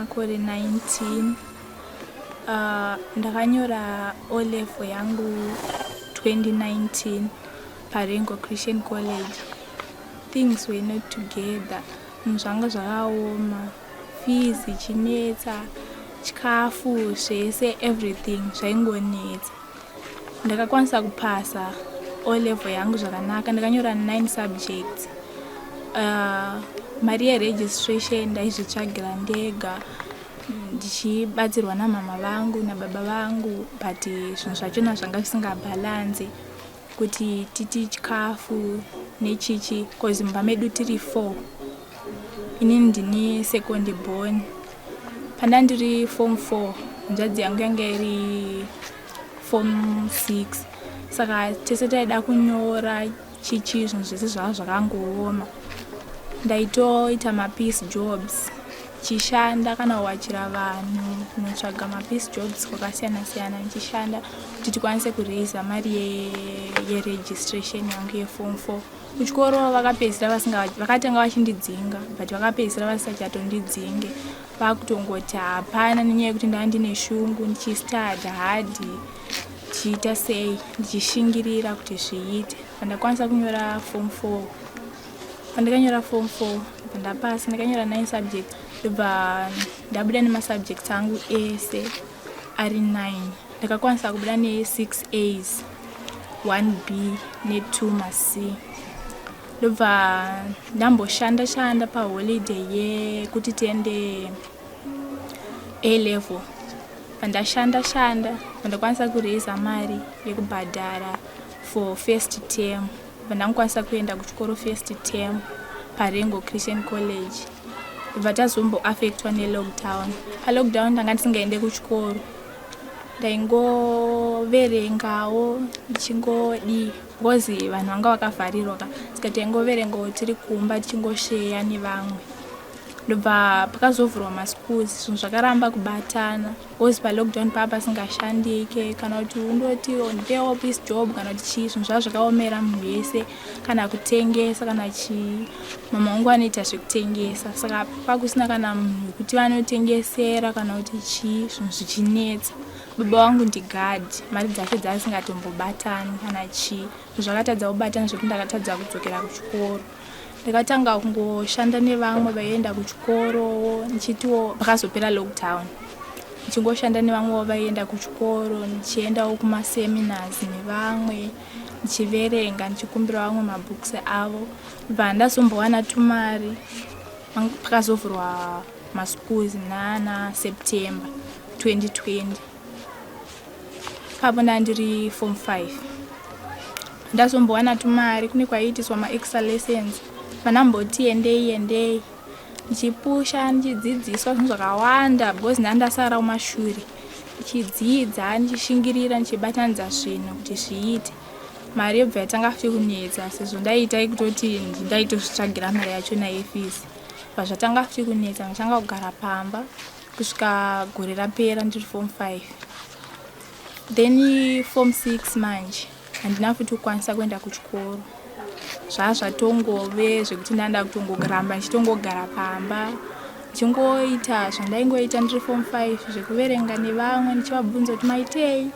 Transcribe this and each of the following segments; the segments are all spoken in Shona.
makore 19. Ndakanyora O-level yangu 2019 parengo Christian College. Things were not together. Zvanga zvakaoma, fees ichinetsa, chikafu zvese, everything zvaingonetsa. Ndakakwanisa kupasa O-level yangu zvakanaka. Ndakanyora 9 subjects. Mari yeregistration ndaizvitsvagira ndega ndichibatsirwa namama vangu nababa vangu, but zvinhu zvachona zvanga zvisingabhalansi kuti titi chikafu nechichi, because mumba medu tiri 4. Inini ndini second born. Panda ndiri form 4, nzvadzi yangu yanga iri form 6. Saka tese taida kunyora chichi, zvinhu zvese zvava zvakangooma. Ndaitoita mapeace jobs, chishanda kana kuwachira vanhu, kunotsvaga mapeace jobs kwakasiyana siyana, ndichishanda kuti tikwanise kuraisa mari yeregistration yangu yeform 4. Kuchikoro vakapedzisira vakatanga vachindidzinga, but vakapedzisira vasachatondidzinge. Vakutongoti hapana, nenyaya yekuti ndanga ndine shungu, ndichistudy hard, ndichiita sei, ndichishingirira kuti zviite. Ndakwanisa kunyora form 4. Pandakanyora form 4 ndapasa, ndakanyora 9 subjects. Ndobva ndabuda nemasubjects angu ese ari 9. Ndakakwanisa kubuda ne6 A's, 1 B ne2 maC. Ndobva ndamboshanda paholiday yekuti tiende A-level. Pandashanda ndakwanisa kuraisa mari yekubhadhara for first term. Ndakwanisa kuenda kuchikoro first term parengo Christian College. Ndobva tazomboaffectwa nelockdown. Palockdown ndanga ndisingaende kuchikoro, ndaingoverengawo ndichingodi, because vanhu vanga vakavharirwa. Saka taingoverengawo tiri kumba tichingosheya nevamwe. Ndobva pakazovhurwa maschools, zvinhu zvakaramba kubatana, because palockdown papa pasingashandike, kana kuti undoti ondewo peace job kana kuti chii, zvinhu zvava zvakaomera munhu wese, kana kutengesa kana chii. Mama wangu anoita zvekutengesa, saka pakusina kana munhu kuti vanotengesera kana kuti chii, zvinhu zvichinetsa. Baba wangu ndigadi, mari dzake dzisingatombobatani kana chii. Zvinhu zvakatadza kubatana zvekuti ndakatadza kudzokera kuchikoro. Ndakatanga kungoshanda nevamwe vaienda kuchikoro, ndichitiwo pakazopera lockdown. Ndichingoshanda nevamwe vaienda kuchikoro, ndichiendawo kumaseminars nevamwe, ndichiverenga, ndichikumbira vamwe mabooks avo. Ndobva ndazombowana tumari pakazovhurwa maschools na September 2020. Papo ndandiri form 5. Ndazombowana tumari, kune kwaitiswa ma-extra lessons. Vanamboti endei ndichipusha, ndichidzidziswa zvinhu zvakawanda, because ndandasara kumashure. Ndichidzidza, ndichishingirira, ndichibatanidza zvinhu kuti zviite. Mari yobva yatanga futi kunetsa, sezvo ndaita kutoti ndaitozvitsvagira mari yachona yefees. Zvatanga futi kunetsa, ndachanga kugara pamba kusvika gore rapera ndiri form 5. Then form 6 manje handina futi kukwanisa kuenda kuchikoro. Zvazvatongove zvekuti ndanda kutongoramba ndichitongogara pamba, ndichingoita zvandaingoita ndiri form 5, zvekuverenga nevamwe, ndichivabvunza kuti maitei,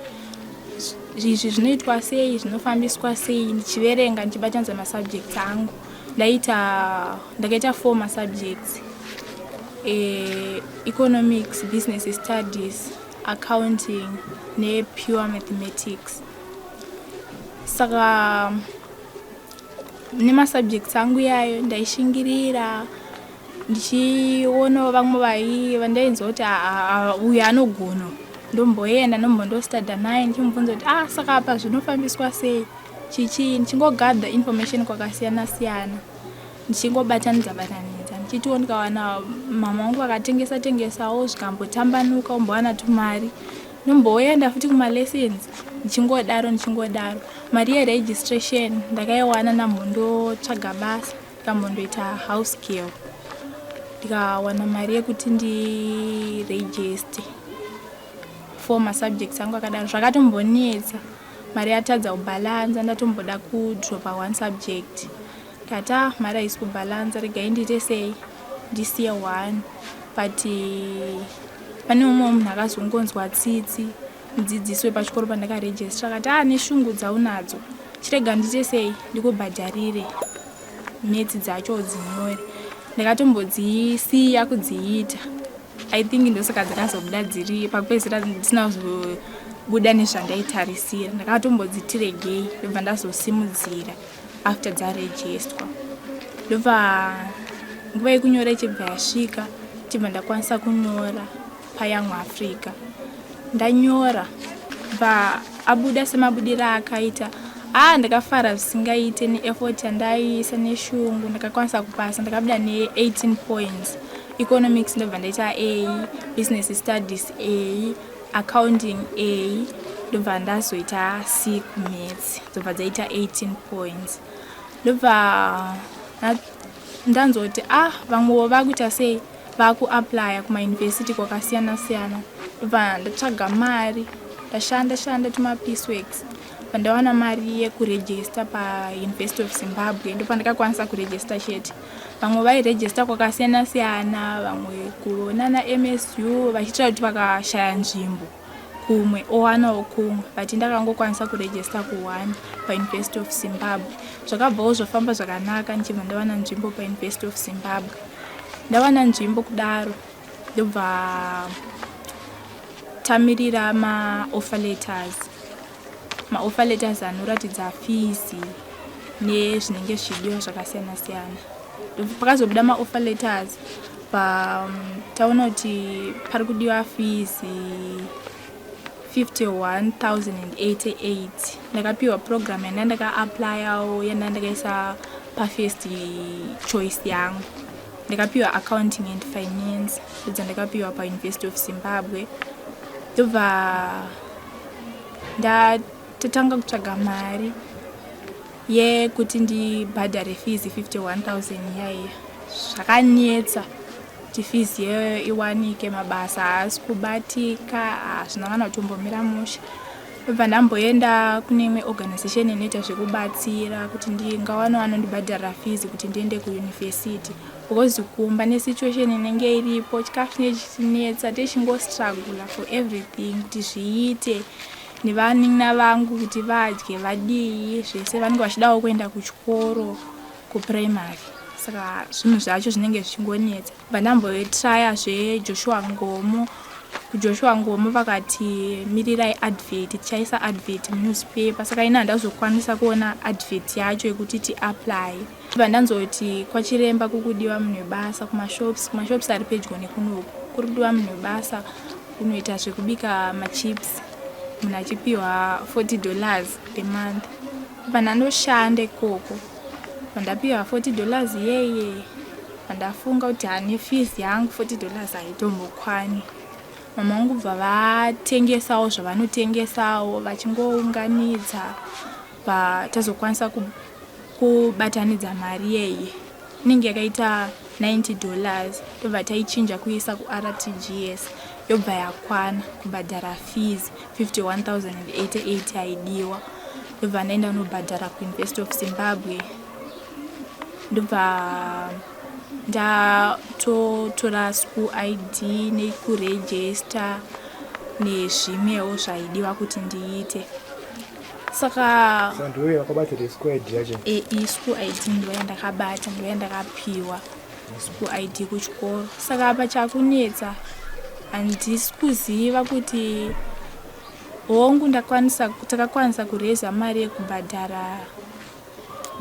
izvi zvinoitwa sei, zvinofambiswa sei, ndichiverenga, ndichibatanidza masubjects angu. Ndakaita 4 masubjects: economics, business studies, accounting ne-pure mathematics. Saka nemasubjects angu yayo ndaishingirira, ndichiona vamwe vandainzwa kuti uyu anogona, ndomboenda ndombondostada naye, ndichimubvunza kuti saka apa zvinofambiswa sei, chichi. Ndichingogadha information kwakasiyana siyana, ndichingobatanidza, ndichitiwo ndikawana mama wangu akatengesawo zvikambotambanuka, umbowana tumari, nomboenda futi kumalessons, ndichingodaro. Mari yeregistration ndakaiwana ndambondotsvaga basa, ndikambondoita house girl. Ndikawana mari yekuti ndiregister for masubjects angu akadaro. Zvakatombonetsa, mari yatadza kubalanza, ndatomboda kudropa 1 subject. Ndikati mari haisi kubalanza, regai ndiite sei, ndisiye 1. but pane umwe munhu akazongonzwa tsitsi mudzidzisi wepachikoro pandakaregistra akati neshungu dzaunadzo chirega ndite sei ndikubhadharire mhetsi dzacho dzinyore. Ndakatombodzisiya kudziita. I think ndosaka dzakazobuda dziri pakupedzisira dzisina kuzobuda nezvandaitarisira. Ndakatombodzitiregei ndobva ndazosimudzira after dzaregistrwa. Ndobva nguva yekunyora ichibva yasvika chibva ndakwanisa kunyora paYoung Africa. Ndanyora bva abuda semabudira akaita. Ndakafara zvisingaite neeffort yandaisa neshungu ndakakwanisa kupasa. Ndakabuda ne18 points. Economics ndobva ndaita A, business studies A, accounting A, ndobva ndazoita C maths ndobva dzaita 18 points. Ndobva ndanzoti vamwe vakuita sei vakuapply kumauniversity kwakasiyana siyana. Ndobva ndatsvaga mari ndashanda tumapieceworks. Ndawana mari yekuregister paUniversity of Zimbabwe. Ndipo ndakakwanisa kuregister chete. Vamwe vairegister kwakasiyana siyana, vamwe kuona naMSU vachitira kuti vakashaya nzvimbo kumwe owanawo kumwe, but ndakangokwanisa kuregister kuone paUniversity of Zimbabwe. Zvakabvawo zvofamba zvakanaka ndichibva ndawana nzvimbo paUniversity of Zimbabwe. Ndawana nzvimbo kudaro ndobva tamirira ma-offer letters. Ma-offer letters anoratidza fees nezvinenge zvidiwa zvakasiyana siyana. Pakazobuda ma-offer letters taona kuti pari kudiwa fees 51,088. Ndakapiwa program yandandaka-applyawo yandandakaisa pafirst choice yangu. Ndakapiwa accounting and finance ndakapiwa paUniversity of Zimbabwe. Ndobva ndatanga kutsvaga mari yekuti ndibhadhare fees 51,000 yaiya. Zvakanetsa kuti fees yeyo iwanike, mabasa haasi kubatika, hazvina kana kutombomira musha. Ndobva ndamboenda kune imwe organization inoita zvekubatsira kuti ndingawana vanondibhadhara fees kuti ndiende kuuniversity. Because kumba nesituation inenge iripo, chikafu nechinetsa, techingostruggle for everything kuti zviite. Nevanina vangu kuti vadye vadii zvese vanenge vachidawo kuenda kuchikoro kuprimary. Saka zvinhu zvacho zvinenge zvichingonetsa. Ndambotraya zveJoshua Ngomo. kuJoshua Ngomo vakati mirirai advert, tichaisa advert munewspaper. Saka ina ndazokwanisa kuona advert yacho yekuti ti-apply. Ndanzoti kwachiremba kukudiwa munhu webasa kumashops ari pedyo nekunoku. Kuri kudiwa munhu webasa unoita zvekubika machips. Munhu achipiwa $40 per month. Ndandoshanda ikoko. Ndapiwa $40 yeye. Ndafunga kuti fees yangu $40 haitombokwani. Mama vangu bva vatengesawo zvavanotengesawo vachingounganidza tazokwanisa kubatanidza mari yeye. Inenge yakaita $90 ndobva taichinja kuisa kuRTGS yobva yakwana kubhadhara fees 51,088 haidiwa. Ndobva ndaenda nobhadhara kuUniversity of Zimbabwe. Ndobva ndatotora school ID nekuregister nezvimwewo zvaidiwa kuti ndiite. Saka ndiwe wakabatira school ID yacho? School ID ndiwe ndakabata, ndiwe ndakapiwa school ID kuchikoro. Saka apa chakunetsa handisi kuziva kuti hongu takakwanisa kureza mari yekubhadhara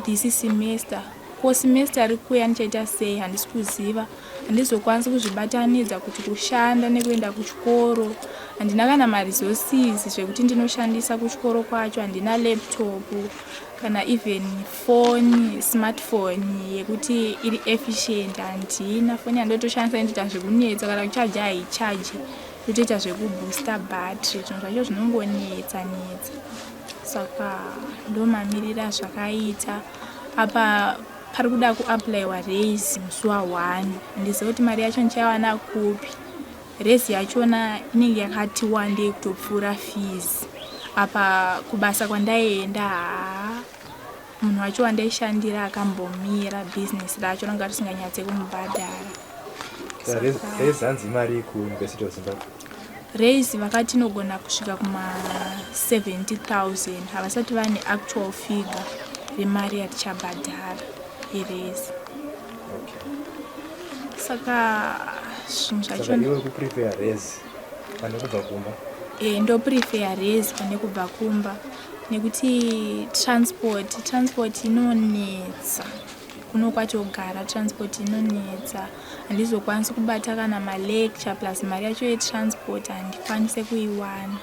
this semester. Semester rikuya ndichaita sei handisi kuziva. Handizokwanisa kuzvibatanidza kuti kushanda nekuenda kuchikoro. Handina kana maresources zvekuti ndinoshandisa kuchikoro kwacho. Handina laptop kana even phone, smartphone yekuti iri efficient. Handina foni yandotoshandisa ndoita zvekunetsa kana kuchaja haichaji. Ndotoita zvekubooster battery. Zvinhu zvacho zvinongonetsa. Saka ndomamirira zvakaita. Apa pari kuda kuapplywa raise musi wa1. Ndiziva kuti mari yacho ndichawana kupi. Raise yachona inenge yakati wande kutopfuura fees. Apa kubasa kwandaenda munhu wacho wandaishandira akambomira business racho ranga risinganyatse kumubhadhara. raise hanzi mari kuUniversity of Zimbabwe. Raise vakati inogona kusvika kuma 70,000 havasati vane actual figure remari yatichabhadhara iraise. Saka zvinhu zvacho iwe kuprefer raise pane kubva kumba. Ndoprefer raise pane kubva kumba nekuti transport inonetsa kuno kwatogara. Transport inonetsa handizokwanisi kubata kana malecture plus mari yacho yetransport handikwanise kuiwana.